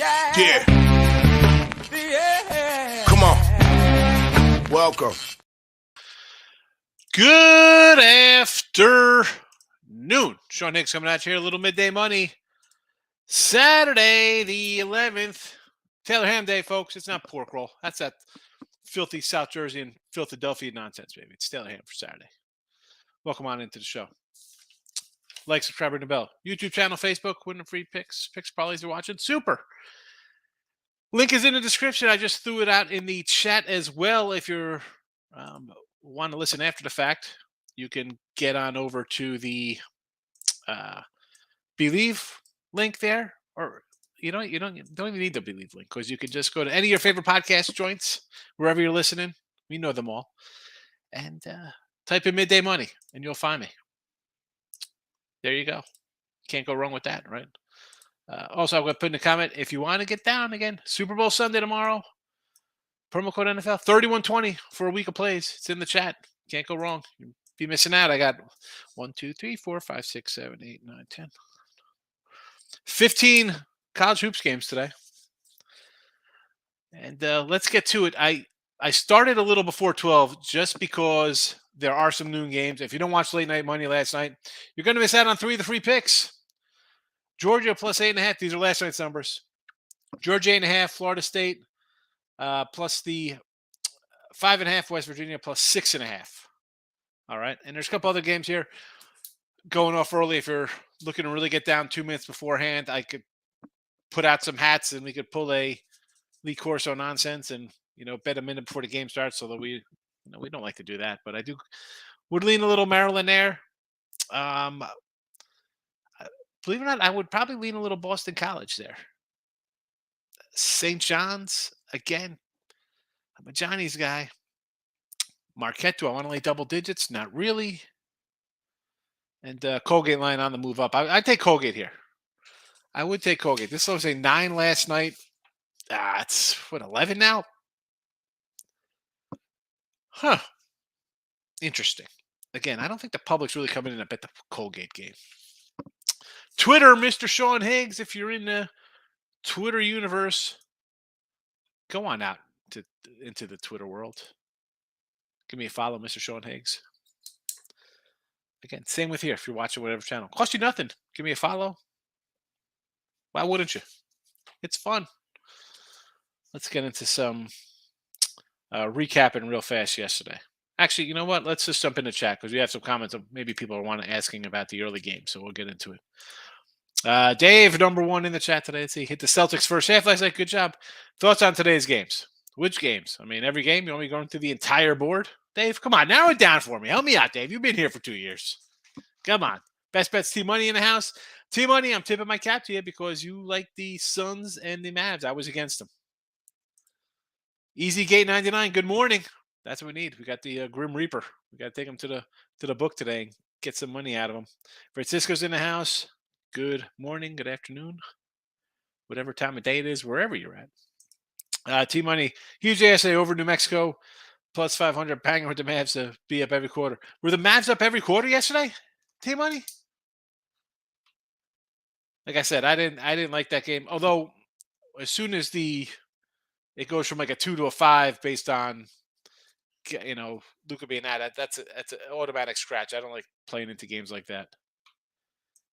Yeah. Come on. Welcome. Good afternoon. Sean Higgs coming at you here. A little midday money. Saturday the 11th. Taylor Ham Day, folks. It's not pork roll. That's that filthy South Jersey and Philadelphia nonsense, baby. It's Taylor Ham for Saturday. Welcome on into the show. Like, subscribe, ring the bell. YouTube channel, Facebook, winning free picks. Picks probably you're watching. Super. Link is in the description. I just threw it out in the chat as well. If you're want to listen after the fact, you can get on over to the Believe link there, or you don't even need the Believe link, because you can just go to any of your favorite podcast joints wherever you're listening. We know them all, and type in Midday Money, and you'll find me. There you go. Can't go wrong with that, right? Also, I'm going to put in a comment, if you want to get down again, Super Bowl Sunday tomorrow, promo code NFL, 3120 for a week of plays. It's in the chat. Can't go wrong. You'd be missing out. I got 1, 2, 3, 4, 5, 6, 7, 8, 9, 10. 15 college hoops games today. And let's get to it. I started a little before 12 just because there are some noon games. If you don't watch Late Night Money last night, you're going to miss out on 3 of the free picks. Georgia plus 8.5. These are last night's numbers. Georgia 8.5. Florida State plus the 5.5. West Virginia plus 6.5. All right. And there's a couple other games here going off early. If you're looking to really get down 2 minutes beforehand, I could put out some hats and we could pull a Lee Corso nonsense and, bet a minute before the game starts. Although we don't like to do that, but I would lean a little Maryland there. Believe it or not, I would probably lean a little Boston College there. St. John's, again, I'm a Johnny's guy. Marquette, do I want to lay double digits? Not really. And Colgate line on the move up. I'd take Colgate here. I would take Colgate. This was a 9 last night. It's, 11 now? Huh. Interesting. Again, I don't think the public's really coming in to bet the Colgate game. Twitter, Mr. Sean Higgs, if you're in the Twitter universe, go on out into the Twitter world. Give me a follow, Mr. Sean Higgs. Again, same with here. If you're watching whatever channel, cost you nothing. Give me a follow. Why wouldn't you? It's fun. Let's get into some recapping real fast yesterday. Actually, you know what? Let's just jump in the chat because we have some comments of maybe people are asking about the early game, so we'll get into it. Dave, number 1 in the chat today. Let's see. Hit the Celtics first half last night. Good job. Thoughts on today's games? Which games? I mean, every game? You want me going through the entire board? Dave, come on. Narrow it down for me. Help me out, Dave. You've been here for 2 years. Come on. Best bets, T-Money in the house. T-Money, I'm tipping my cap to you because you like the Suns and the Mavs. I was against them. Easy Gate 99. Good morning. That's what we need. We got the Grim Reaper. We got to take him to the book today and get some money out of him. Francisco's in the house. Good morning. Good afternoon. Whatever time of day it is, wherever you're at. T-Money. Huge ASA over New Mexico. Plus 500. Banging with the Mavs to be up every quarter. Were the Mavs up every quarter yesterday? T-Money? Like I said, I didn't like that game. Although, as soon as it goes from like a 2 to a 5 based on, Luka being that's an automatic scratch. I don't like playing into games like that.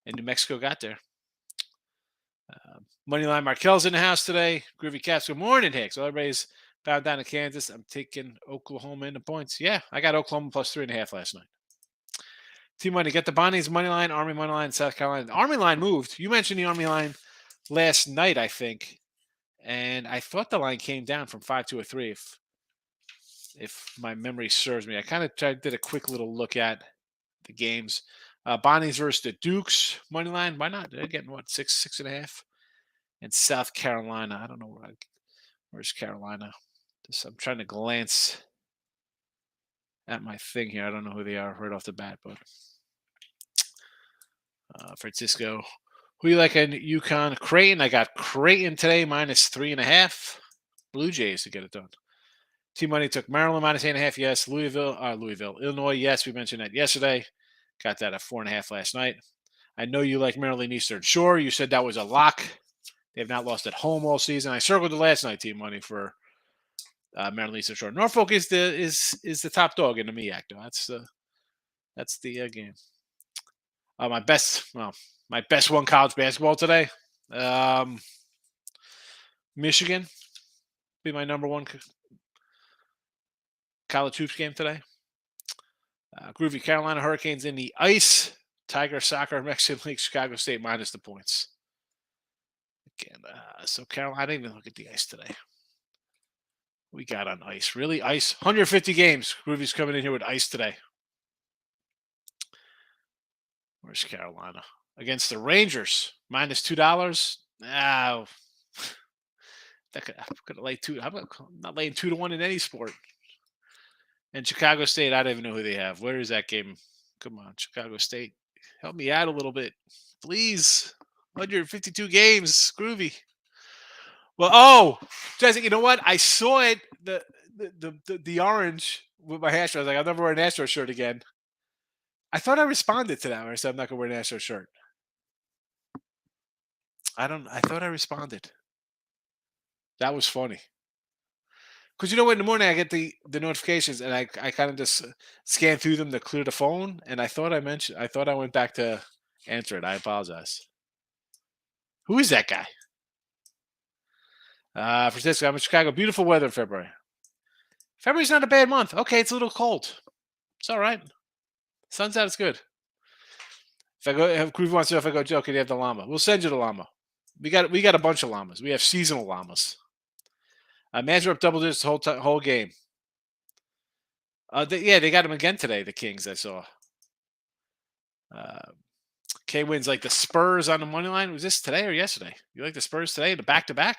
And New Mexico got there. Moneyline Markel's in the house today. Groovy Cats. Good morning, Hicks. So everybody's bowed down to Kansas. I'm taking Oklahoma in the points. Yeah, I got Oklahoma plus 3.5 last night. T-Money, get the Bonnies money line, Army money line, South Carolina. The Army line moved. You mentioned the Army line last night, I think. And I thought the line came down from 5 to a 3, if my memory serves me. I kind of did a quick little look at the games. Bonnies versus the Dukes money line. Why not? They're getting 6.5. And South Carolina. I don't know where's Carolina. I'm trying to glance at my thing here. I don't know who they are right off the bat, but Francisco. Who you like in UConn? Creighton. I got Creighton today minus 3.5. Blue Jays to get it done. T-Money took Maryland minus 8.5. Yes. Louisville. Illinois. Yes, we mentioned that yesterday. Got that at 4.5 last night. I know you like Maryland Eastern. Sure, you said that was a lock. They have not lost at home all season. I circled the last night team money for Maryland Eastern Shore. Norfolk is the top dog in the MEAC, though. That's the game. My best one college basketball today. Michigan be my number one college hoops game today. Groovy Carolina Hurricanes in the ice. Tiger Soccer Mexican League Chicago State minus the points. Again, so Carolina, I didn't even look at the ice today. We got on ice. Really? Ice? 150 games. Groovy's coming in here with ice today. Where's Carolina? Against the Rangers. Minus $2. I'm gonna lay two. I'm not laying 2-1 in any sport. And Chicago State, I don't even know who they have. Where is that game? Come on, Chicago State. Help me out a little bit. Please. 152 games. Groovy. Well, Jessica, you know what? I saw it, the orange with my Astros. I was like, I'll never wear an Astro shirt again. I thought I responded to that when I said I'm not gonna wear an Astro shirt. I thought I responded. That was funny. Because you know what, in the morning I get the notifications and I kind of just scan through them to clear the phone. And I thought I went back to answer it. I apologize. Who is that guy? Francisco, I'm in Chicago. Beautiful weather in February. February's not a bad month. Okay, it's a little cold. It's all right. Sun's out, it's good. If Groove wants to know if I go, Joe, can you have the llama? We'll send you the llama. We got a bunch of llamas. We have seasonal llamas. Mans are up double digits the whole game. They got them again today, the Kings, I saw. K wins like the Spurs on the money line. Was this today or yesterday? You like the Spurs today, the back-to-back?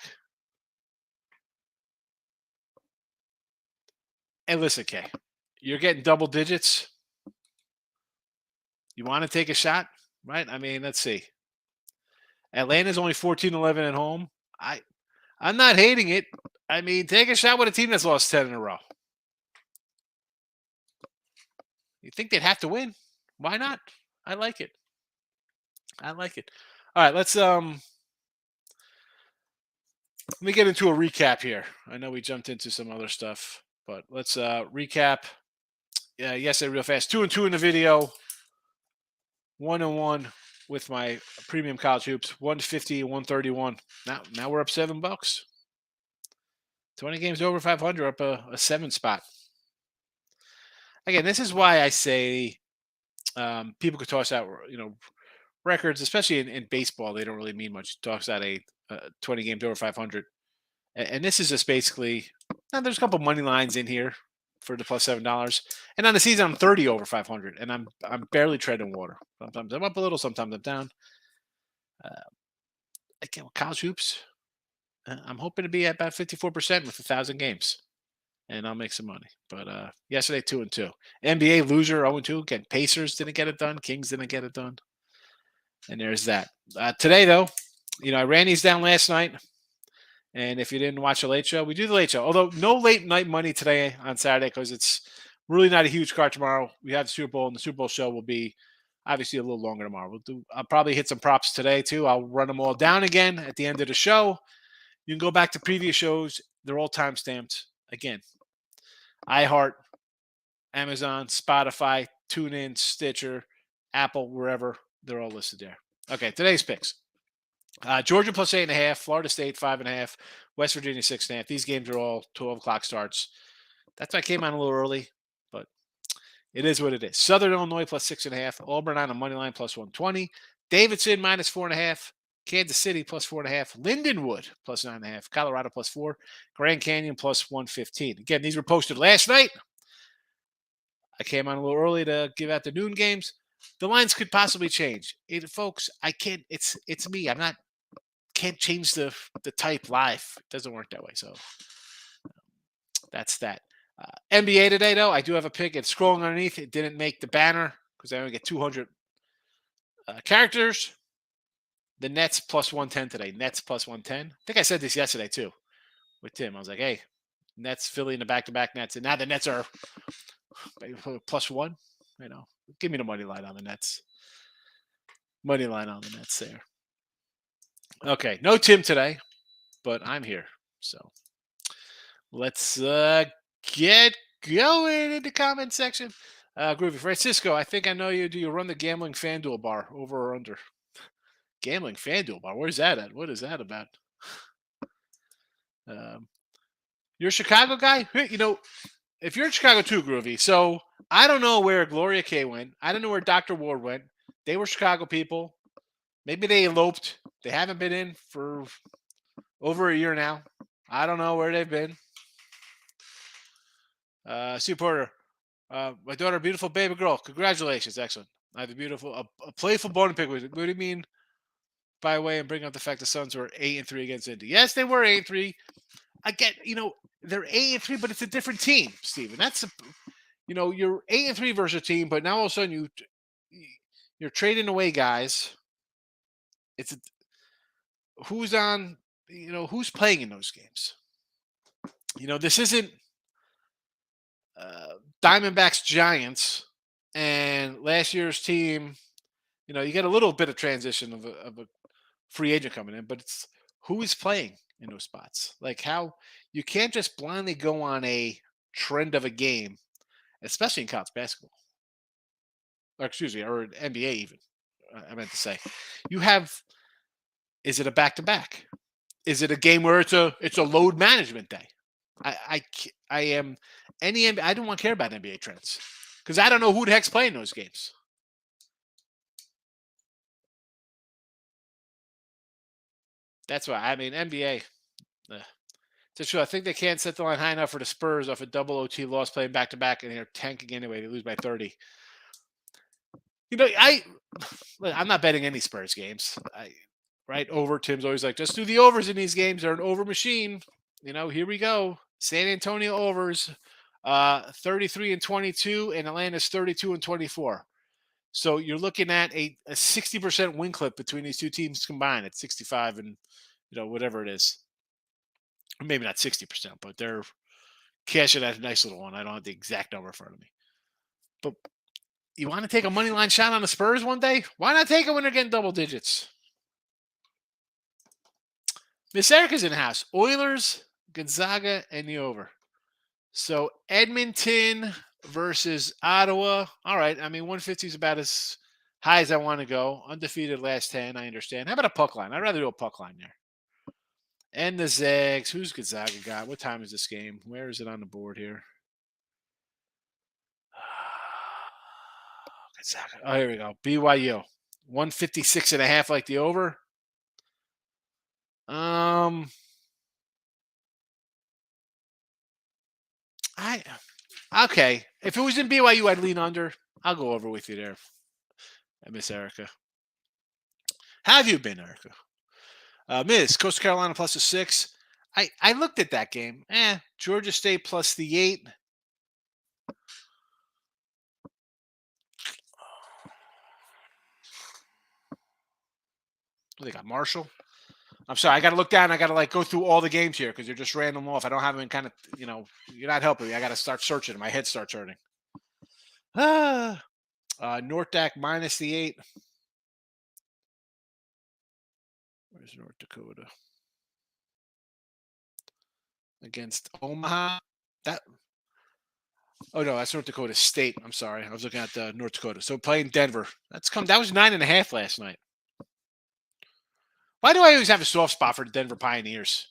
Hey, listen, K, you're getting double digits. You want to take a shot, right? I mean, let's see. Atlanta's only 14-11 at home. I'm not hating it. I mean, take a shot with a team that's lost 10 in a row. You think they'd have to win? Why not? I like it. All right, let me get into a recap here. I know we jumped into some other stuff, but let's recap. Yesterday real fast. 2-2 in the video. 1-1 with my premium college hoops. 150, 131. Now we're up $7. 20 games over 500, up a 7 spot. Again, this is why I say people could toss out, records, especially in baseball. They don't really mean much. Toss out a 20 games over 500, and this is just basically. Now there's a couple money lines in here for the plus $7, and on the season I'm 30 over 500, and I'm barely treading water. Sometimes I'm up a little, sometimes I'm down. Again, with college hoops, I'm hoping to be at about 54% with 1,000 games, and I'll make some money. But yesterday 2-2. NBA loser 0-2. Again, Pacers didn't get it done. Kings didn't get it done. And there's that. Today, though, I ran these down last night. And if you didn't watch the Late Show, we do the Late Show. Although no late night money today on Saturday because it's really not a huge card tomorrow. We have the Super Bowl, and the Super Bowl show will be obviously a little longer tomorrow. I'll probably hit some props today, too. I'll run them all down again at the end of the show. You can go back to previous shows. They're all time-stamped. Again, iHeart, Amazon, Spotify, TuneIn, Stitcher, Apple, wherever. They're all listed there. Okay, today's picks. Georgia plus 8.5, Florida State 5.5, West Virginia 6.5. These games are all 12 o'clock starts. That's why I came on a little early, but it is what it is. Southern Illinois plus 6.5, Auburn on a money line plus 120, Davidson minus 4.5, Kansas City plus 4.5, Lindenwood plus 9.5, Colorado plus 4, Grand Canyon plus 115. Again, these were posted last night. I came on a little early to give out the noon games. The lines could possibly change. Folks, I can't. It's me. Can't change the type live. It doesn't work that way. So that's that. NBA today, though, I do have a pick. It's scrolling underneath. It didn't make the banner because I only get 200 characters. The Nets plus 110 today. Nets plus 110. I think I said this yesterday, too, with Tim. I was like, hey, Nets, Philly in the back-to-back Nets. And now the Nets are plus 1. Give me the money line on the Nets. Money line on the Nets there. Okay, no Tim today, but I'm here. So let's get going in the comment section. Groovy Francisco, I think I know you. Do you run the gambling FanDuel bar over or under? Gambling FanDuel bar. Where's that at? What is that about? Um, you're a Chicago guy? Hey, if you're in Chicago too, Groovy. So I don't know where Gloria K went. I don't know where Dr. Ward went. They were Chicago people. Maybe they eloped. They haven't been in for over a year now. I don't know where they've been. Sue Porter, my daughter, beautiful baby girl. Congratulations, excellent. I have a playful bone to pick with. What do you mean by way and bring up the fact the Suns were 8-3 against Indy? Yes, they were 8-3. I get, they're 8-3, but it's a different team, Steven. You're 8-3 versus a team, but now all of a sudden you're trading away guys. It's who's on, who's playing in those games. This isn't Diamondbacks Giants and last year's team. You get a little bit of transition of a free agent coming in, but it's who is playing in those spots. Like how you can't just blindly go on a trend of a game, especially in college basketball. Or excuse me, or NBA even. I meant to say, you have. Is it a back to back? Is it a game where it's a load management day? I am I don't want to care about NBA trends because I don't know who the heck's playing those games. That's why I mean NBA. It's true. I think they can't set the line high enough for the Spurs off a double OT loss playing back to back, and they're tanking anyway. They lose by 30. I'm not betting any Spurs games. Right over. Tim's always like, just do the overs in these games. They're an over machine. Here we go. San Antonio overs, 33-22, and Atlanta's 32-24. So you're looking at a 60% win clip between these two teams combined at 65 and whatever it is. Maybe not 60%, but they're cashing at a nice little one. I don't have the exact number in front of me. But you want to take a money line shot on the Spurs one day? Why not take it when they're getting double digits? Miss Erica's in the house. Oilers, Gonzaga, and the over. So Edmonton versus Ottawa. All right. I mean, 150 is about as high as I want to go. Undefeated last 10. I understand. How about a puck line? I'd rather do a puck line there. And the Zags. Who's Gonzaga got? What time is this game? Where is it on the board here? Gonzaga. Oh, here we go. BYU. 156.5 like the over. Okay. If it was in BYU, I'd lean under. I'll go over with you there. Miss Erica. How have you been, Erica? Miss Coastal Carolina plus a 6. I looked at that game. Georgia State plus the 8. They got Marshall. I'm sorry, I got to look down. I got to go through all the games here because they're just random off. I don't have them in kind of, you're not helping me. I got to start searching. My head starts hurting. North Dak minus the 8. Where's North Dakota? Against Omaha. Oh no, that's North Dakota State. I'm sorry, I was looking at North Dakota. So playing Denver. That was 9.5 last night. Why do I always have a soft spot for the Denver Pioneers?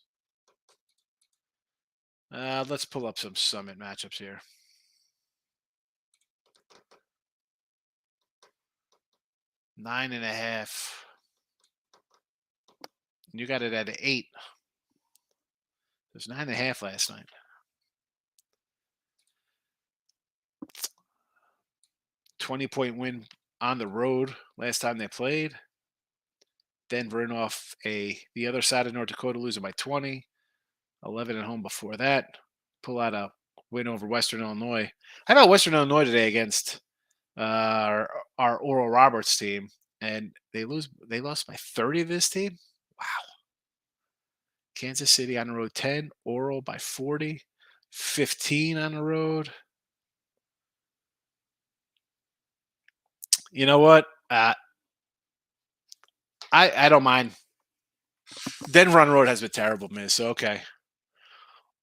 Let's pull up some Summit matchups here. Nine and a half. You got it at 8. It was 9.5 last night. $20-point win on the road last time they played. Denver in off the other side of North Dakota losing by 20. 11 at home before that. Pull out a win over Western Illinois. How about Western Illinois today against our Oral Roberts team? And they lost by 30 to this team? Wow. Kansas City on the road 10. Oral by 40. 15 on the road. You know what? I don't mind. Then Run Road has been terrible, Miz. So okay.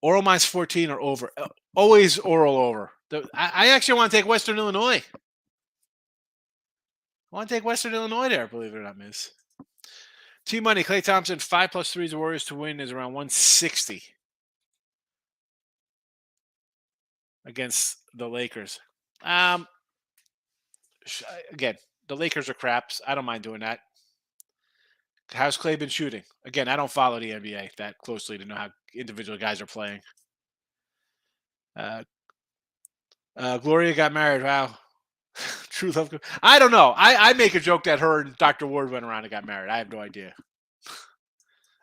Oral minus 14 or over. Always Oral over. I actually want to take Western Illinois. I want to take Western Illinois there, believe it or not, Miz. Team money, Klay Thompson, 5+3s Warriors to win is around 160 against the Lakers. Again, the Lakers are craps. I don't mind doing that. How's Klay been shooting? Again, I don't follow the NBA that closely to know how individual guys are playing. Gloria got married. Wow. True love. I don't know. I make a joke that her and Dr. Ward went around and got married. I have no idea.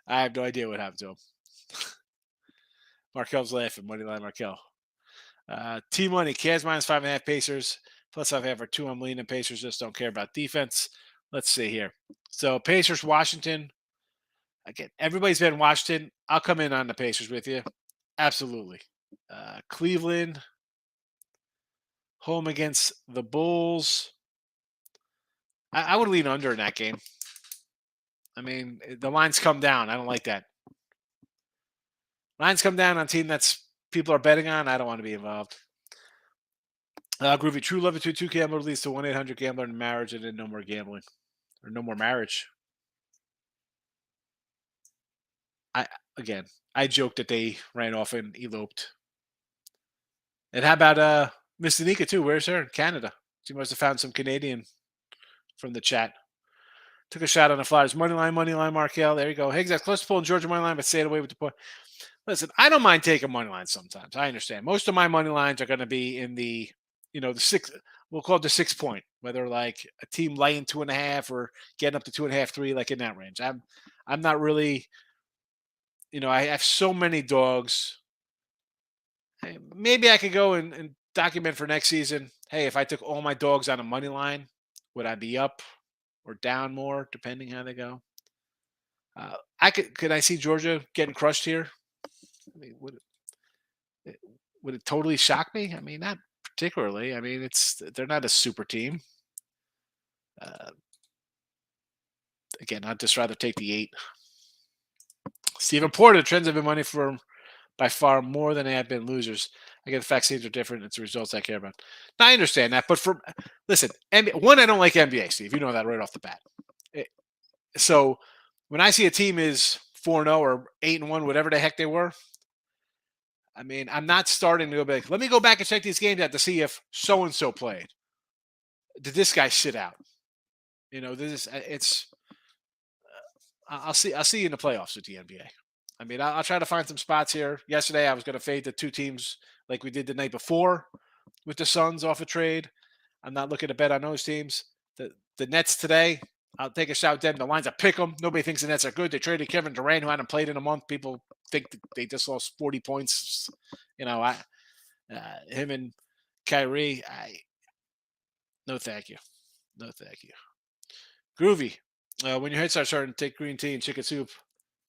I have no idea what happened to him. Markel's laughing. Moneyline Markel. T money. Cavs minus 5.5 Pacers. Plus 5.5 or 2. I'm leaning Pacers. Just don't care about defense. Let's see here. So Pacers, Washington. Again, everybody's been Washington. I'll come in on the Pacers with you. Absolutely. Cleveland. Home against the Bulls. I would lean under in that game. I mean, the lines come down. I don't like that. Lines come down on a team that's people are betting on. I don't want to be involved. Groovy, True Love to 2 Gambler leads to 1-800-GAMBLER and marriage, and then no more gambling or no more marriage. I joked that they ran off and eloped. And how about Miss Danica too? Where's her? In Canada. She must have found some Canadian from the chat. Took a shot on the Flyers. Moneyline, Markel. There you go. Higgs, that's close to pulling Georgia moneyline, but stayed away with the point. Listen, I don't mind taking money lines sometimes. I understand. Most of my money lines are going to be in the, the 6. We'll call it the 6 point, whether like a team laying 2.5 or getting up to 2.5, 3, like in that range. I'm not really, I have so many dogs. Hey, maybe I could go and document for next season. Hey, if I took all my dogs on a money line, would I be up or down more, depending how they go? Could I see Georgia getting crushed here? I mean, would it totally shock me? I mean, not particularly. I mean, they're not a super team. Again, I'd just rather take the 8. Stephen Porter, the trends have been money for by far more than they have been losers. Again, the facts seems are different. It's the results I care about. Now, I understand that, but listen, one, I don't like NBA, Steve. You know that right off the bat. So when I see a team is 4-0 or 8-1, whatever the heck they were, I mean, I'm not starting to go back. Let me go back and check these games out to see if so and so played. Did this guy sit out? I'll see you in the playoffs with the NBA. I mean, I'll try to find some spots here. Yesterday, I was going to fade the 2 teams like we did the night before with the Suns off a trade. I'm not looking to bet on those teams. The Nets today, I'll take a shot at them. The lines, I pick them. Nobody thinks the Nets are good. They traded Kevin Durant, who hadn't played in a month. People think they just lost 40 points. Him and Kyrie, no thank you. No thank you. Groovy. When your head starts hurting, take green tea and chicken soup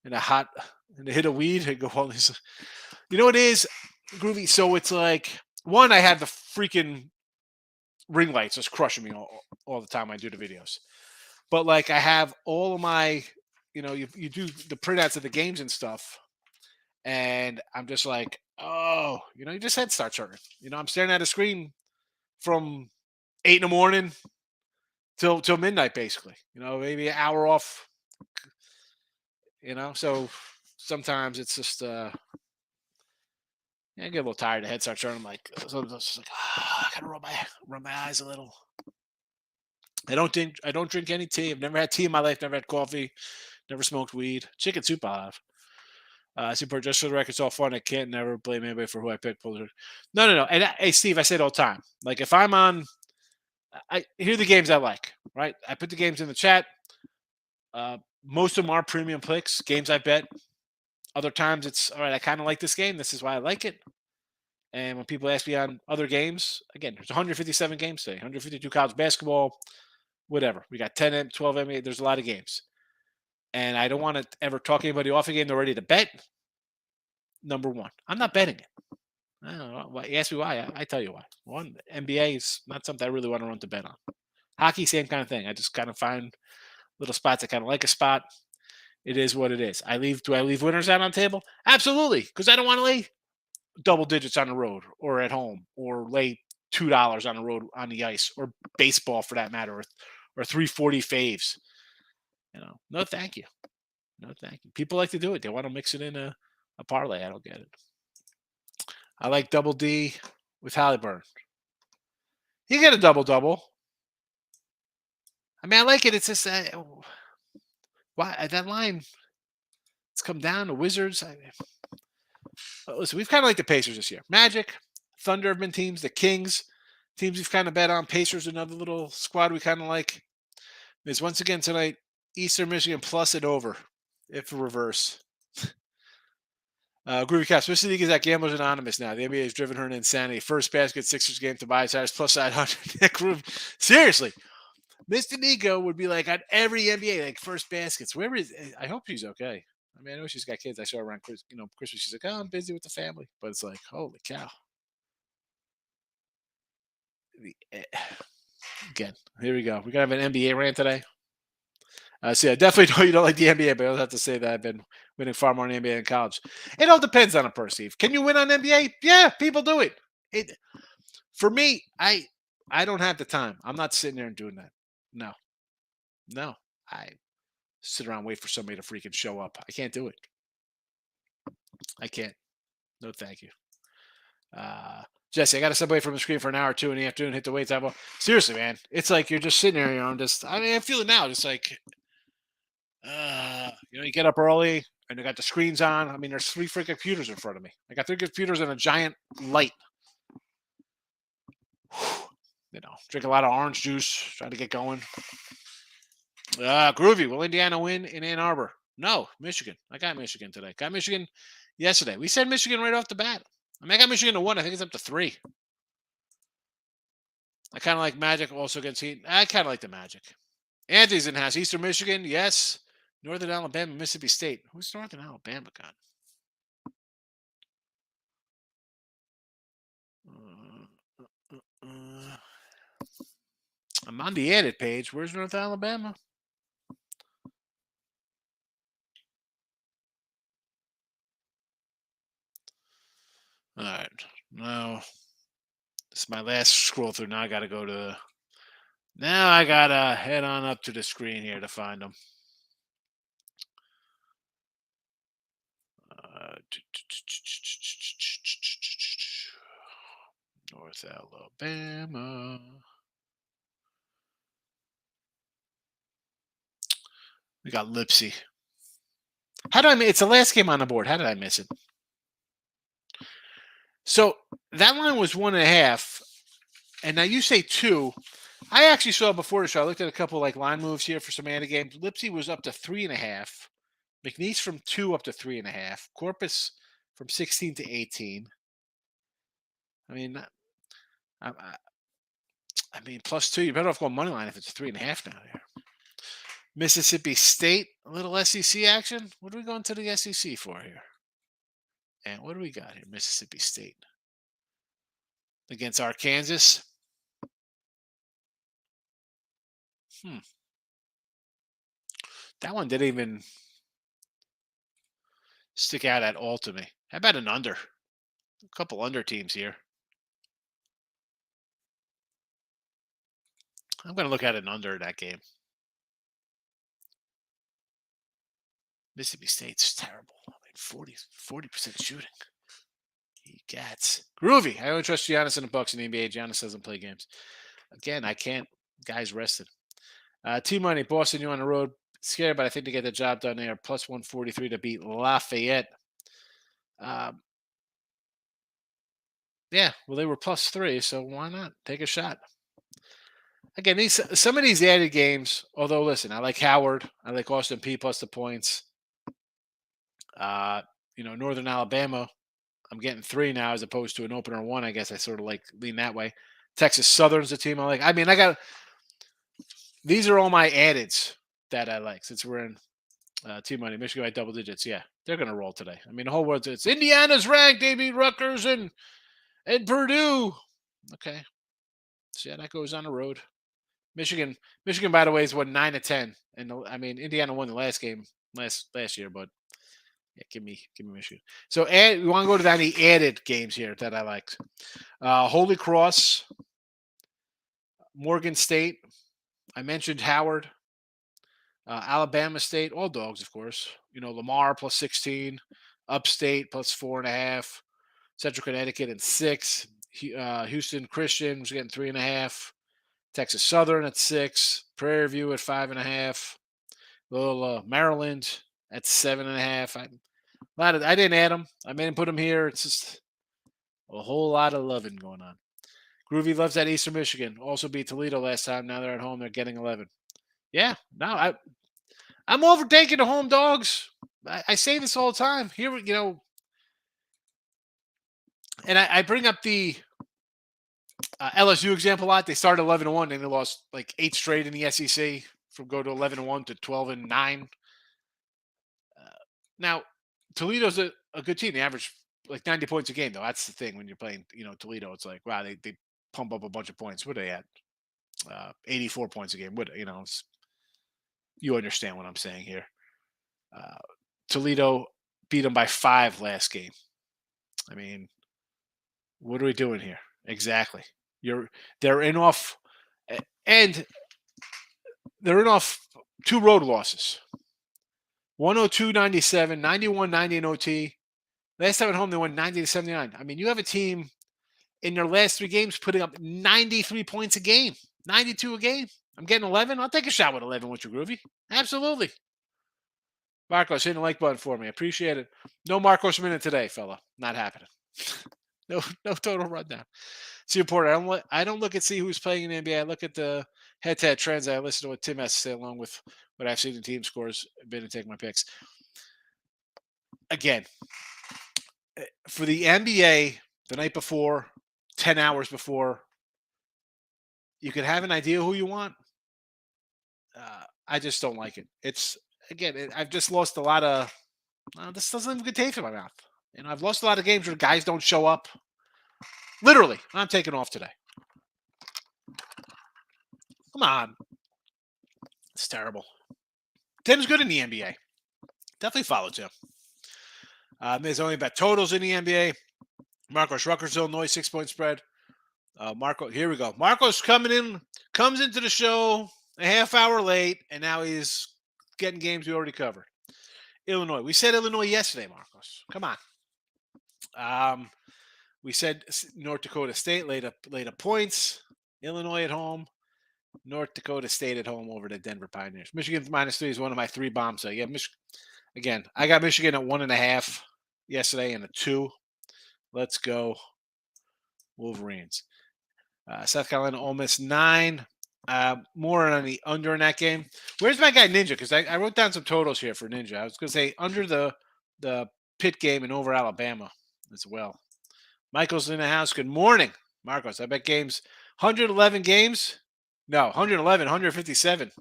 and a hit of weed and go all these. You know what it is, Groovy? So it's like, one, I have the freaking ring lights just crushing me all the time I do the videos. But like I have all of my, you do the printouts of the games and stuff. And I'm just like, oh, your just head starts hurting. I'm staring at a screen from 8 in the morning till midnight, basically. Maybe an hour off. So sometimes it's just I get a little tired. The head starts hurting. I'm like, so I'm just like, I gotta rub my eyes a little. I don't drink any tea. I've never had tea in my life. Never had coffee. Never smoked weed. Chicken soup I'll have. Super, just for the record, it's all fun. I can't never blame anybody for who I pick. No. And hey, Steve, I say it all the time. Like if I'm on, here are the games I like. Right, I put the games in the chat. Most of them are premium picks, games I bet. Other times it's all right. I kind of like this game. This is why I like it. And when people ask me on other games, again, there's 157 games today, 152 college basketball, whatever. We got 10, 12 NBA. There's a lot of games. And I don't want to ever talk anybody off a game they're ready to bet. Number one, I'm not betting it. I don't know. You ask me why. I tell you why. One, NBA is not something I really want to run to bet on. Hockey, same kind of thing. I just kind of find little spots. I kind of like a spot. It is what it is. Do I leave winners out on the table? Absolutely, because I don't want to lay double digits on the road or at home or lay $2 on the road on the ice or baseball for that matter or 340 faves. No, thank you. No, thank you. People like to do it. They want to mix it in a parlay. I don't get it. I like double D with Halliburton. You get a double double. I mean, I like it. It's just why that line. It's come down. The Wizards. Listen, we've kind of like the Pacers this year. Magic, Thunder have been teams. The Kings, teams we've kind of bet on. Pacers, another little squad we kind of like. There's once again tonight, Eastern Michigan plus it over, if reverse. Groovy Caps, Mr. League is at Gamblers Anonymous now. The NBA has driven her an insanity. First basket, Sixers game to buy size plus side 100. Seriously, Mr. Nico would be like on every NBA, like first baskets. Wherever is, I hope she's okay. I mean, I know she's got kids. I saw her around Christmas. She's like, "Oh, I'm busy with the family," but it's like, holy cow. Again, here we go. We're gonna have an NBA rant today. So yeah, definitely know you don't like the NBA, but I don't have to say that I've been winning far more in the NBA in college. It all depends on a person. Can you win on NBA? Yeah, people do it. For me, I don't have the time. I'm not sitting there and doing that. No. I sit around and wait for somebody to freaking show up. I can't do it. I can't. No, thank you. Jesse, I got to step away from the screen for an hour or two in the afternoon, hit the weights. Seriously, man. It's like you're just sitting there, I feel it now. Just like, you get up early and they got the screens on. I mean, there's 3 freaking computers in front of me. I got 3 computers and a giant light. Drink a lot of orange juice, trying to get going. Groovy. Will Indiana win in Ann Arbor? No, Michigan. I got Michigan today. Got Michigan yesterday. We said Michigan right off the bat. I mean, I got Michigan to 1. I think it's up to 3. I kind of like Magic also against Heat. I kind of like the Magic. Anthony's in house. Eastern Michigan, yes. Northern Alabama, Mississippi State. Who's Northern Alabama got? I'm on the edit page. Where's North Alabama? All right. Now, this is my last scroll through. Now I got to go to. Now I got to head on up to the screen here to find them. North Alabama. We got Lipsy. How did I miss? It's the last game on the board. How did I miss it? So that line was 1.5, and now you say 2. I actually saw before the show. I looked at a couple like line moves here for some anti games. Lipsy was up to 3.5. McNeese from 2 up to 3.5. Corpus from 16 to 18. I mean, plus 2. You're better off going money line if it's 3.5 now. There. Mississippi State, a little SEC action. What are we going to the SEC for here? And what do we got here? Mississippi State against Arkansas. That one didn't even stick out at all to me. How about an under? A couple under teams here. I'm going to look at an under that game. Mississippi State's terrible. I mean, 40% shooting. He gets groovy. I only trust Giannis in the Bucks in the NBA. Giannis doesn't play games. Again, I can't. Guys rested. T-Money, Boston, you on the road. Scared, but I think they get the job done there. Plus 143 to beat Lafayette. Yeah, well, they were plus 3, so why not take a shot? Again, some of these added games, although, listen, I like Howard. I like Austin P plus the points. Northern Alabama, I'm getting 3 now as opposed to an opener 1. I guess I sort of lean that way. Texas Southern's a team I like. I mean, these are all my addeds that I like since we're in T-Money. Michigan by double digits. Yeah, they're going to roll today. I mean, the whole world, it's Indiana's ranked. They beat Rutgers and Purdue. Okay. So, yeah, that goes on the road. Michigan, by the way, is 9-10. And, Indiana won the last game. last year, but yeah, give me Michigan. So we want to go to any added games here that I liked. Holy Cross, Morgan State. I mentioned Howard, Alabama State, all dogs, of course. Lamar plus 16, Upstate plus 4.5, Central Connecticut and 6. Houston Christian was getting 3.5. Texas Southern at 6. Prairie View at 5.5. Little Maryland at 7.5. I didn't add them. I didn't put them here. It's just a whole lot of loving going on. Groovy loves that Eastern Michigan. Also beat Toledo last time. Now they're at home. They're getting 11. Yeah, no, I'm overtaking the home dogs. I say this all the time. Here, and I bring up the LSU example a lot. They started 11-1 and they lost like 8 straight in the SEC from go to 11-1 to 12-9. Now, Toledo's a good team. They average like 90 points a game, though. That's the thing when you're playing, Toledo. It's like, wow, they pump up a bunch of points. What are they at? 84 points a game. You understand what I'm saying here. Toledo beat them by 5 last game. I mean, what are we doing here? Exactly. They're in off 2 road losses. 102-97, 91-90 in OT. Last time at home, they won 90-79. I mean, you have a team in their last 3 games putting up 93 points a game, 92 a game. I'm getting 11. I'll take a shot with 11 with you, Groovy. Absolutely. Marcos, hit the like button for me. Appreciate it. No Marcos minute today, fella. Not happening. No total rundown. See, Porter, I don't look at see who's playing in the NBA. I look at the head-to-head trends. I listen to what Tim has to say along with what I've seen in team scores. I've been to take my picks. Again, for the NBA, the night before, 10 hours before, you can have an idea who you want. I just don't like it. I've just lost a lot of. This doesn't have a good taste in my mouth. I've lost a lot of games where guys don't show up. Literally, I'm taking off today. Come on. It's terrible. Tim's good in the NBA. Definitely follow Tim. There's only about totals in the NBA. Marcos, Rutgers, Illinois, 6-point spread. Here we go. Marcos comes into the show a half hour late, and now he's getting games we already covered. Illinois. We said Illinois yesterday, Marcos. Come on. We said North Dakota State laid up points. Illinois at home. North Dakota State at home over the Denver Pioneers. Michigan -3 is one of my 3 bombs. So yeah, again, I got Michigan at 1.5 yesterday and a 2. Let's go Wolverines. South Carolina Ole Miss 9. More on the under in that game. Where's my guy Ninja? Because I wrote down some totals here for Ninja. I was going to say under the Pitt game and over Alabama as well. Michael's in the house. Good morning, Marcos. I bet games 111 games. No, 111, 157.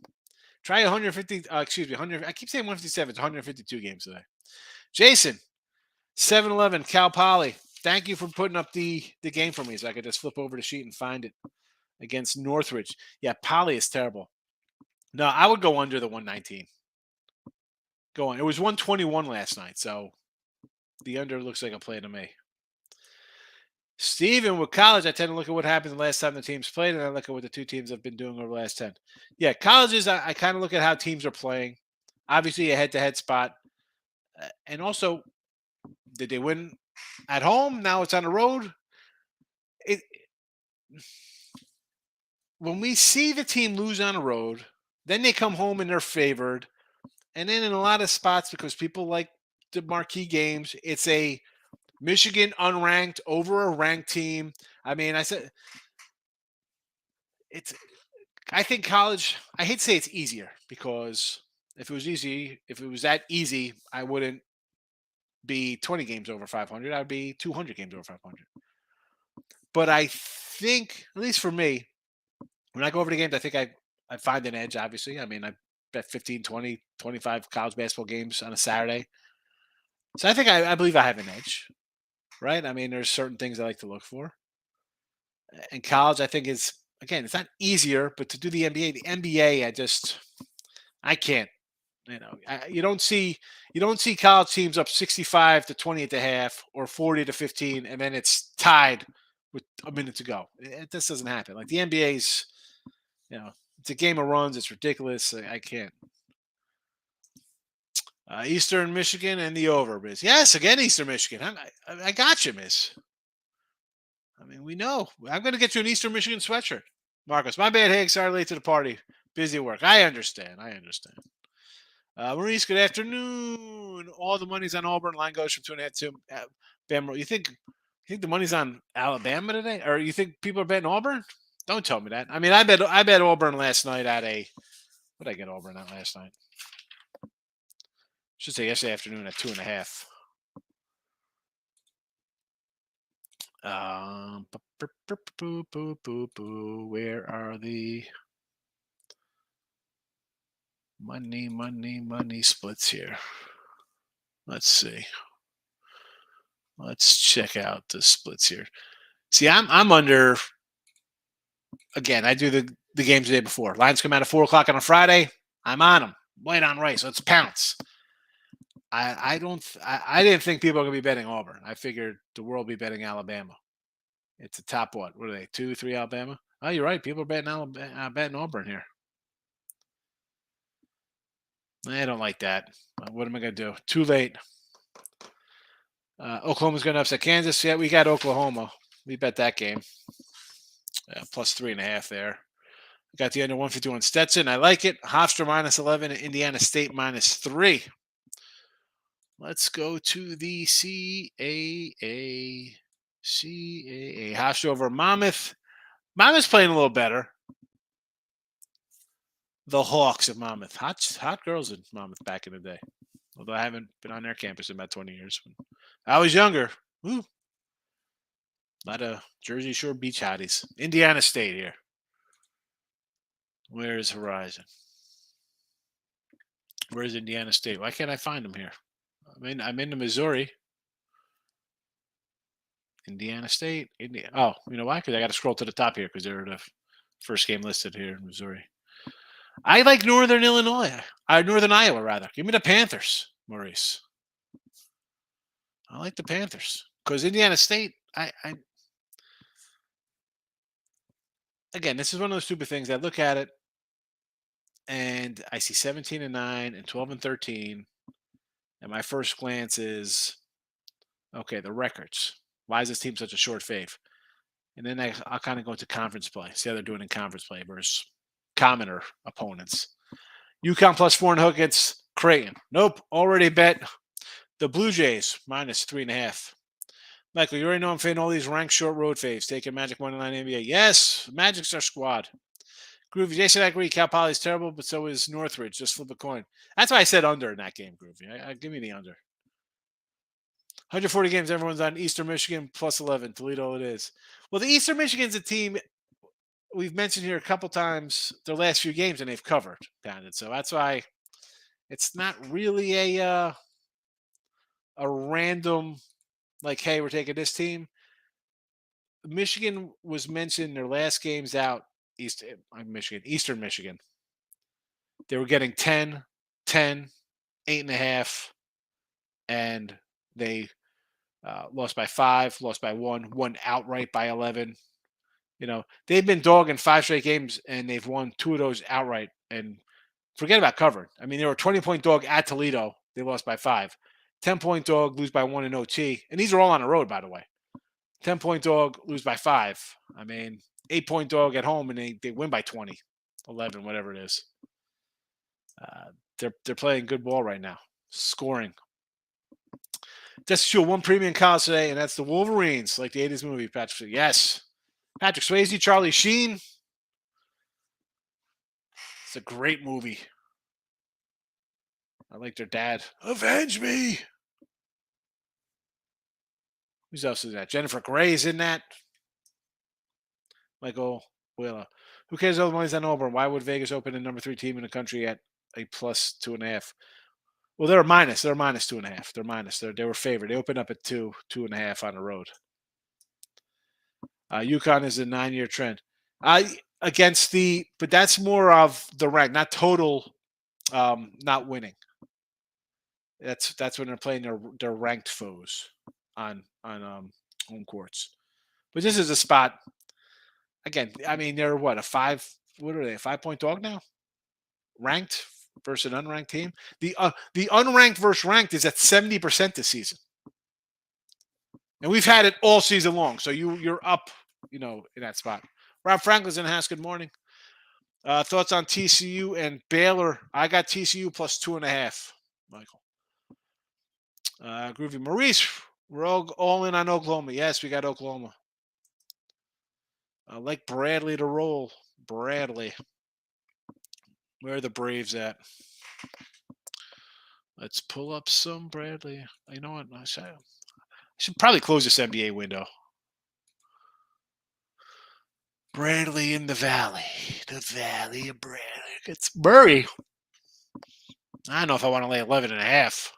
Try 150. 100. I keep saying 157. It's 152 games today. Jason, 7-11, Cal Poly. Thank you for putting up the game for me so I could just flip over the sheet and find it against Northridge. Yeah, Poly is terrible. No, I would go under the 119. Go on. It was 121 last night, so the under looks like a play to me. Steven, with college, I tend to look at what happened the last time the teams played, and I look at what the 2 teams have been doing over the last 10. Yeah, colleges, I kind of look at how teams are playing. Obviously, a head-to-head spot. And also, did they win at home? Now it's on the road. When we see the team lose on the road, then they come home and they're favored. And then in a lot of spots, because people like the marquee games, it's a Michigan unranked over a ranked team. I mean, I think college, I hate to say it's easier because if it was that easy, I wouldn't be 20 games over 500. I'd be 200 games over 500. But I think, at least for me, when I go over the games, I think I find an edge, obviously. I mean, I bet 15, 20, 25 college basketball games on a Saturday. So I think I believe I have an edge, right? I mean, there's certain things I like to look for. And college, I think again, it's not easier, but to do the NBA, I can't. You don't see college teams up 65 to 20 at the half or 40 to 15, and then it's tied with a minute to go. This doesn't happen. Like the NBA's, it's a game of runs. It's ridiculous. I can't. Eastern Michigan and the over, Miss. Yes, again, Eastern Michigan. I got you, Miss. I mean, we know. I'm going to get you an Eastern Michigan sweatshirt. Marcos, my bad, Higgs. Sorry late to the party. Busy work. I understand. Maurice, good afternoon. All the money's on Auburn. Line goes from 2.5 to Bama. You think the money's on Alabama today, or you think people are betting Auburn? Don't tell me that. I mean, I bet Auburn last night at a. What did I get Auburn at last night? Should say yesterday afternoon at 2.5. Where are the money splits here? Let's see. Let's check out the splits here. See, I'm under. Again, I do the games the day before. Lines come out at 4:00 on a Friday. I'm on them. White on rice. Let's pounce. I didn't think people are going to be betting Auburn. I figured the world will be betting Alabama. It's a top what? What are they? 2-3 Alabama? Oh, you're right. People are betting Auburn here. I don't like that. What am I going to do? Too late. Oklahoma's going to upset Kansas. Yeah, we got Oklahoma. We bet that game. Plus 3.5 there. Got the under 151 Stetson. I like it. Hofstra minus 11 and Indiana State minus 3. Let's go to the CAA. Hofstra over Monmouth. Monmouth's playing a little better. The Hawks of Monmouth. Hot girls in Monmouth back in the day. Although I haven't been on their campus in about 20 years. I was younger. Woo. A lot of Jersey Shore beach hotties. Indiana State here. Where is Horizon? Where's Indiana State? Why can't I find them here? I'm in the Missouri. Indiana State. Oh, you know why? Because I got to scroll to the top here because they're the first game listed here in Missouri. I like Northern Iowa rather. Give me the Panthers, Maurice. I like the Panthers because Indiana State. Again, this is one of those stupid things. I look at it and I see 17-9 and 12-13, and my first glance is, okay, the records. Why is this team such a short fave? And then I'll kind of go into conference play. See how they're doing in conference play versus commoner opponents. UConn plus 4 and hook against Creighton. Nope, already bet the Blue Jays minus 3.5. Michael, you already know I'm fading all these ranked short road faves. Taking Magic Moneyline NBA. Yes, Magic's our squad. Groovy, Jason, I agree. Cal Poly's terrible, but so is Northridge. Just flip a coin. That's why I said under in that game, Groovy. I give me the under. 140 games, everyone's on Eastern Michigan plus 11. Toledo it is. Well, the Eastern Michigan's a team we've mentioned here a couple times their last few games, and they've covered, Pounded. So that's why it's not really a random, like, hey, we're taking this team. Michigan was mentioned their last games out, Eastern Michigan. They were getting 10, 8.5, and they lost by 5, lost by 1, won outright by 11. They've been dogging 5 straight games, and they've won 2 of those outright. And forget about covered. I mean, they were a 20-point dog at Toledo. They lost by 5. 10-point dog, lose by 1 in OT. And these are all on the road, by the way. 10-point dog, lose by 5. I mean, 8-point dog at home, and they win by 20, 11, whatever it is. They're playing good ball right now, scoring. Just show one premium college today, and that's the Wolverines, like the 80s movie, Patrick. Yes. Patrick Swayze, Charlie Sheen. It's a great movie. I like their dad. Avenge me. Who else is that? Jennifer Grey's in that. Michael Wheeler. Who cares all the money's on Auburn? Why would Vegas open the number 3 team in the country at a plus 2.5? Well, they're a minus. They're minus 2.5. They're minus. They were favored. They opened up at 2.5 on the road. UConn is a 9-year trend. But that's more of the rank, not total not winning. That's when they're playing their ranked foes on home courts. But this is a spot again. I mean, they're what a five. What are they? A 5-point dog now? Ranked versus an unranked team. The unranked versus ranked is at 70% this season, and we've had it all season long. So you're up, in that spot. Rob Franklin's in the house. Good morning. Thoughts on TCU and Baylor? I got TCU plus 2.5. Michael. Groovy Maurice, we're all in on Oklahoma. Yes, we got Oklahoma. I like Bradley to roll. Bradley. Where are the Braves at? Let's pull up some Bradley. You know what? I should probably close this NBA window. Bradley in the Valley. The Valley of Bradley. It's Murray. I don't know if I want to lay 11.5.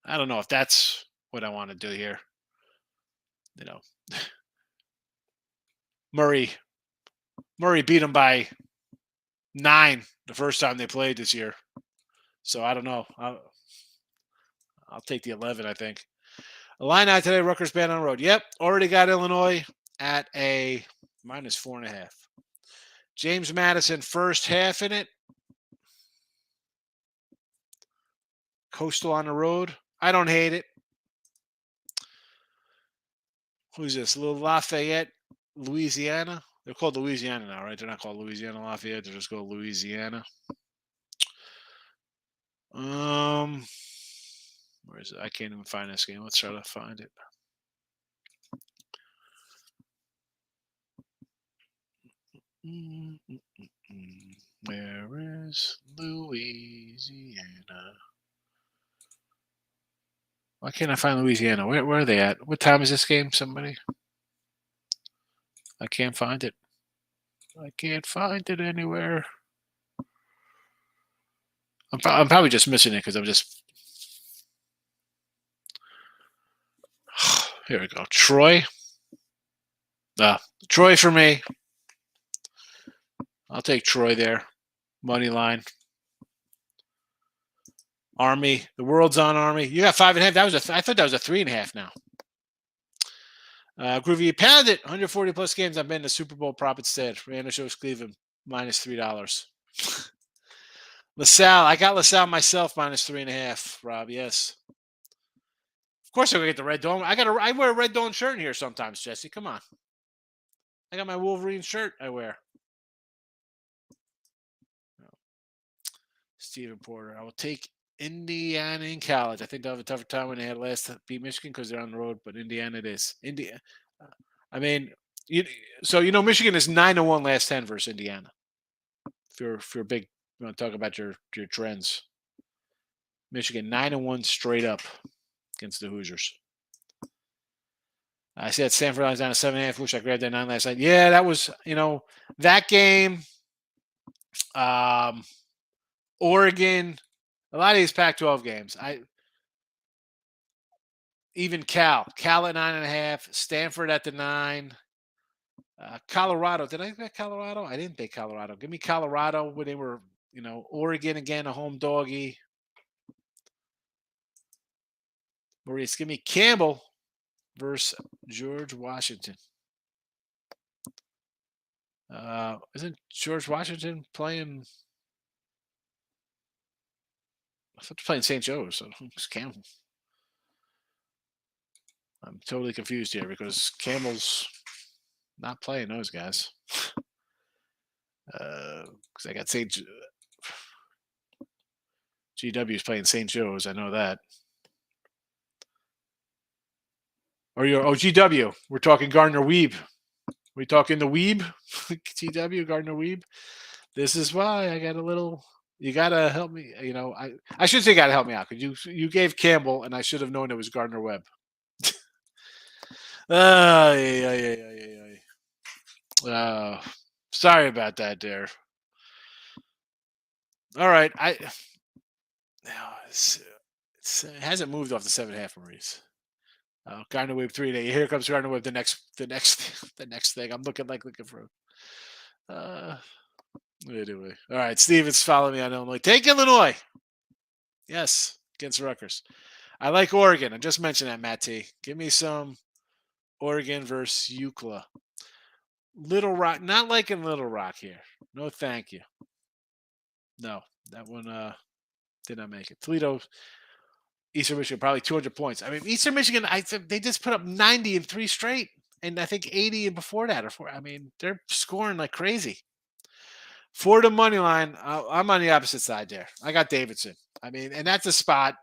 I don't know if that's what I want to do here. Murray beat him by 9 the first time they played this year. So I don't know. I'll take the 11, I think. Illini today, Rutgers banned on the road. Yep, already got Illinois at a minus 4.5. James Madison, first half in it. Coastal on the road. I don't hate it. Who's this? Little Lafayette, Louisiana. They're called Louisiana now, right? They're not called Louisiana Lafayette. They're just called Louisiana. Where is it? I can't even find this game. Let's try to find it. Where is Louisiana? Why can't I find Louisiana? Where are they at? What time is this game? Somebody? I can't find it. I can't find it anywhere. I'm probably just missing it because I'm just. Here we go. Troy. Troy for me. I'll take Troy there. Money line. Army. The world's on Army. You got 5.5. I thought that was a 3.5 now. Groovy, you pound it. 140 plus games. I've been to Super Bowl prop instead. Random shows Cleveland minus $3. LaSalle. I got LaSalle myself minus 3.5. Rob, yes. Of course, I'm gonna get the red dome. I wear a red dome shirt in here sometimes, Jesse. Come on. I got my Wolverine shirt. I wear. Stephen Porter. I will take Indiana in college. I think they'll have a tougher time when they had last beat Michigan because they're on the road, but Indiana it is. I mean, Michigan is 9-1 last 10 versus Indiana. If you're big, you want to talk about your trends. Michigan 9-1 straight up against the Hoosiers. I said Stanford line's down to 7.5. Wish I grabbed that 9 last night. Yeah, that was that game. Oregon. A lot of these Pac-12 games. Even Cal at 9.5, Stanford at the 9, Colorado. Did I bet Colorado? I didn't bet Colorado. Give me Colorado when they were, Oregon again, a home doggy. Maurice, give me Campbell versus George Washington. Isn't George Washington playing? I thought they're playing St. Joe's, so it's Campbell. I'm totally confused here because Campbell's not playing those guys. Because I got GW is playing St. Joe's. I know that. Or GW. We're talking Gardner Weeb. We talking the Weeb? GW, Gardner Weeb. This is why I got a little. You gotta help me. I should say you gotta help me out because you gave Campbell, and I should have known it was Gardner Webb. Sorry about that, there. All right, it hasn't moved off the 7.5, Maurice. Gardner Webb 3 day. Here comes Gardner Webb. The next thing. I'm looking for. Anyway. All right. Stevens, follow me on Illinois. Take Illinois. Yes. Against Rutgers. I like Oregon. I just mentioned that, Matt T. Give me some Oregon versus UCLA. Little Rock. Not liking Little Rock here. No, thank you. No. That one did not make it. Toledo, Eastern Michigan, probably 200 points. I mean, Eastern Michigan, they just put up 90 in 3 straight, and I think 80 before that. I mean, they're scoring like crazy. For the money line, I'm on the opposite side there. I got Davidson. I mean, and that's a spot,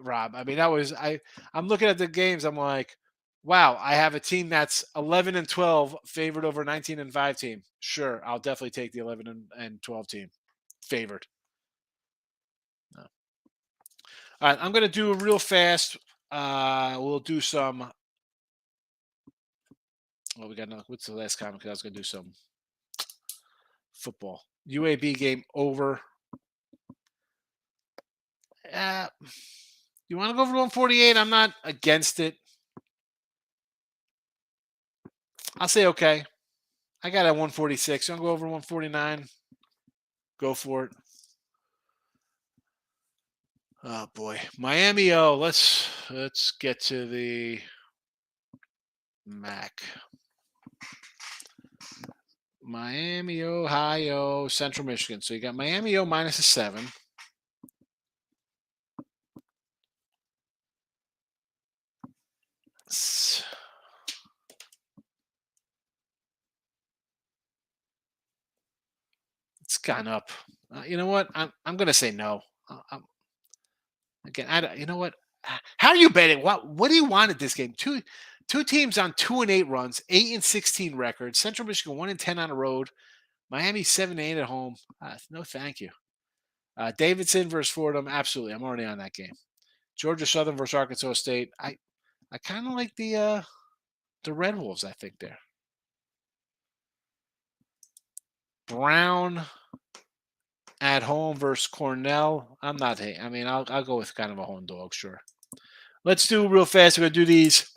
Rob. I mean, I'm looking at the games. I'm like, wow, I have a team that's 11 and 12 favored over 19 and 5 team. Sure, I'll definitely take the 11 and 12 team favored. No. All right, I'm going to do it real fast. We'll do some. Well, we got another. What's the last comment? Because I was going to do some football. UAB game over. You want to go for 148? I'm not against it. I'll say okay. I got a 146. I'll go over 149. Go for it. Oh boy, Miami. Oh, let's get to the MAC. Miami, Ohio, Central Michigan. So you got Miami minus a 7. It's gone up. You know what? I'm going to say no. Again, you know what? How are you betting? What do you want at this game? Two teams on 2-8 runs, 8-16 records. Central Michigan 1-10 on the road. Miami 7-8 at home. No, thank you. Davidson versus Fordham. Absolutely, I'm already on that game. Georgia Southern versus Arkansas State. I kind of like the Red Wolves. I think there. Brown at home versus Cornell. I'm not. I mean, I'll go with kind of a home dog. Sure. Let's do real fast. We're gonna do these.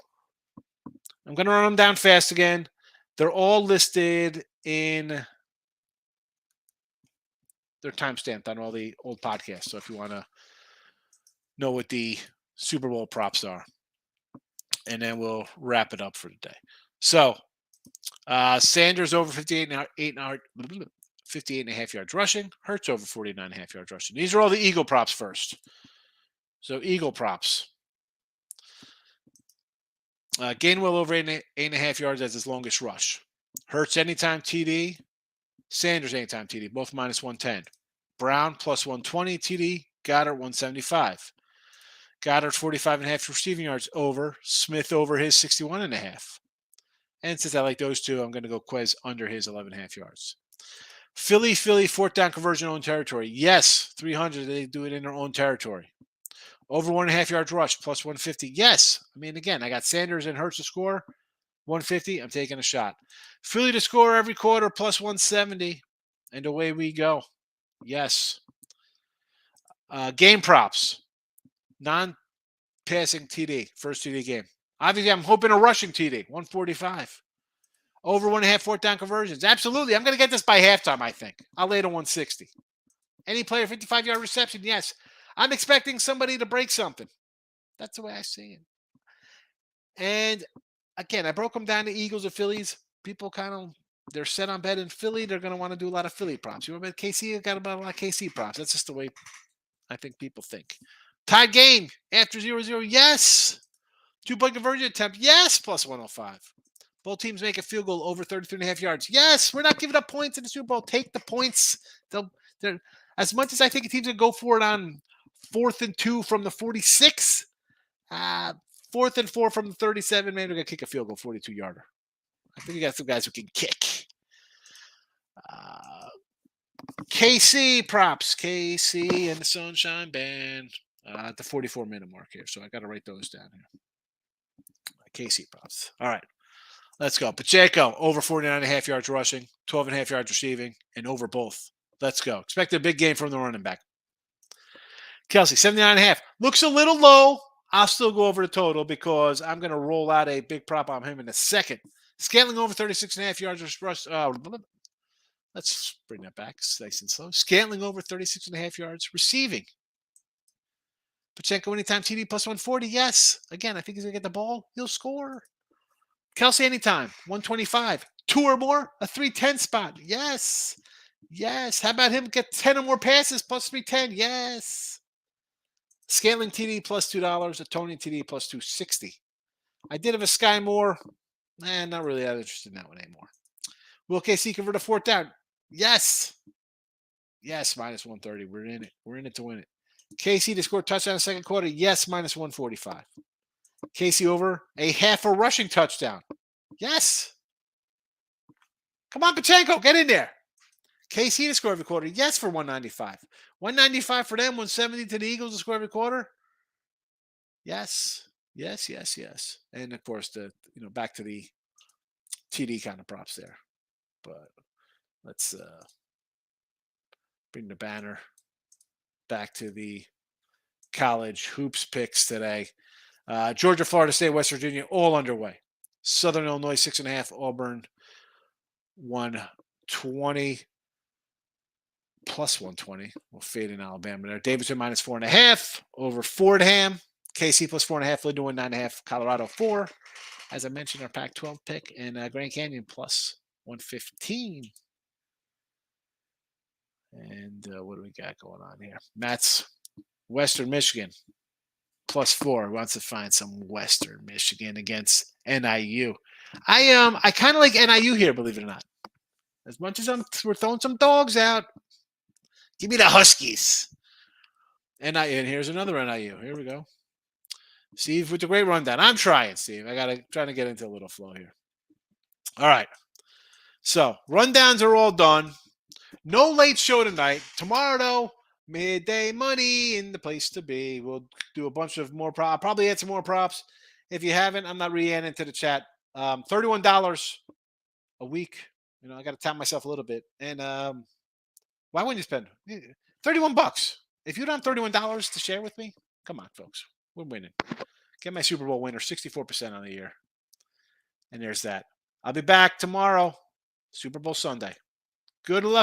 I'm gonna run them down fast again. They're all listed in. They're timestamped on all the old podcasts. So if you want to know what the Super Bowl props are, and then we'll wrap it up for today. So Sanders over 58 and a half yards rushing. Hurts over 49 and a half yards rushing. These are all the Eagle props first. So Eagle props. Gainwell over 8.5 yards as his longest rush. Hurts anytime TD. Sanders anytime TD. Both minus 110. Brown plus 120 TD. Goddard 175. Goddard 45 and a half receiving yards over. Smith over his 61 and a half. And since I like those two, I'm going to go Quez under his 11 and a half yards. Philly, 4th down conversion own territory. Yes, 300. They do it in their own territory. Over 1.5 yards rush, plus 150. Yes. I mean, again, I got Sanders and Hurts to score. 150. I'm taking a shot. Philly to score every quarter, plus 170. And away we go. Yes. Game props. Non-passing TD. First TD game. Obviously, I'm hoping a rushing TD. 145. Over 1.5 4th down conversions. Absolutely. I'm going to get this by halftime, I think. I'll lay to 160. Any player, 55-yard reception, yes. I'm expecting somebody to break something. That's the way I see it. And, again, I broke them down to Eagles or Phillies. People they're set on betting Philly. They're going to want to do a lot of Philly props. You remember KC? I got about a lot of KC props. That's just the way I think people think. Tied game after 0-0. Yes. 2-point conversion attempt. Yes. Plus 105. Both teams make a field goal over 33.5 yards. Yes. We're not giving up points in the Super Bowl. Take the points. They're as much as I think a team's going to go for it on 4th and 2 from the 46. 4th and 4 from the 37. Maybe they're going to kick a field goal, 42-yarder. I think you got some guys who can kick. KC props. KC and the Sunshine Band at the 44-minute mark here. So I got to write those down here. KC props. All right. Let's go. Pacheco, over 49.5 yards rushing, 12.5 yards receiving, and over both. Let's go. Expect a big game from the running back. Kelsey, 79.5. Looks a little low. I'll still go over the total because I'm going to roll out a big prop on him in a second. Scaling over 36.5 yards rush. Let's bring that back. It's nice and slow. Scantling over 36.5 yards. Receiving. Pacheco anytime TD plus 140. Yes. Again, I think he's going to get the ball. He'll score. Kelsey anytime. 125. 2 or more. A 310 spot. Yes. Yes. How about him get 10 or more passes plus 310? Yes. Scaling TD plus $2. A Tony TD plus 260. I did have a Sky Moore. Not really that interested in that one anymore. Will KC convert a 4th down? Yes. Yes, minus 130. We're in it. We're in it to win it. KC to score a touchdown in the second quarter? Yes, minus 145. KC over a half a rushing touchdown? Yes. Come on, Pacheco, get in there. KC to score every quarter? Yes, for 195. 195 for them, 170 to the Eagles to score every quarter? Yes. Yes, yes, yes. And of course, back to the TD kind of props there. But let's bring the banner back to the college hoops picks today. Georgia, Florida State, West Virginia, all underway. Southern Illinois, 6.5. Auburn, 120 plus 120. We'll fade in Alabama there. Davidson minus 4.5 over Fordham. KC plus 4.5. Lid to win 9.5. Colorado 4. As I mentioned, our Pac-12 pick, and Grand Canyon plus 115. And what do we got going on here? Matt's Western Michigan plus 4. Wants to find some Western Michigan against NIU. I kind of like NIU here, believe it or not. As much as we're throwing some dogs out, give me the Huskies. And here's another NIU. Here we go. Steve with the great rundown. I'm trying, Steve. Trying to get into a little flow here. All right. So rundowns are all done. No late show tonight. Tomorrow, though, midday money in the place to be. We'll do a bunch of more props. Probably add some more props. If you haven't, I'm not re-adding to the chat. $31 a week. I got to tap myself a little bit. And why wouldn't you spend $31? If you don't have $31 to share with me, come on, folks. We're winning. Get my Super Bowl winner, 64% on the year. And there's that. I'll be back tomorrow, Super Bowl Sunday. Good luck.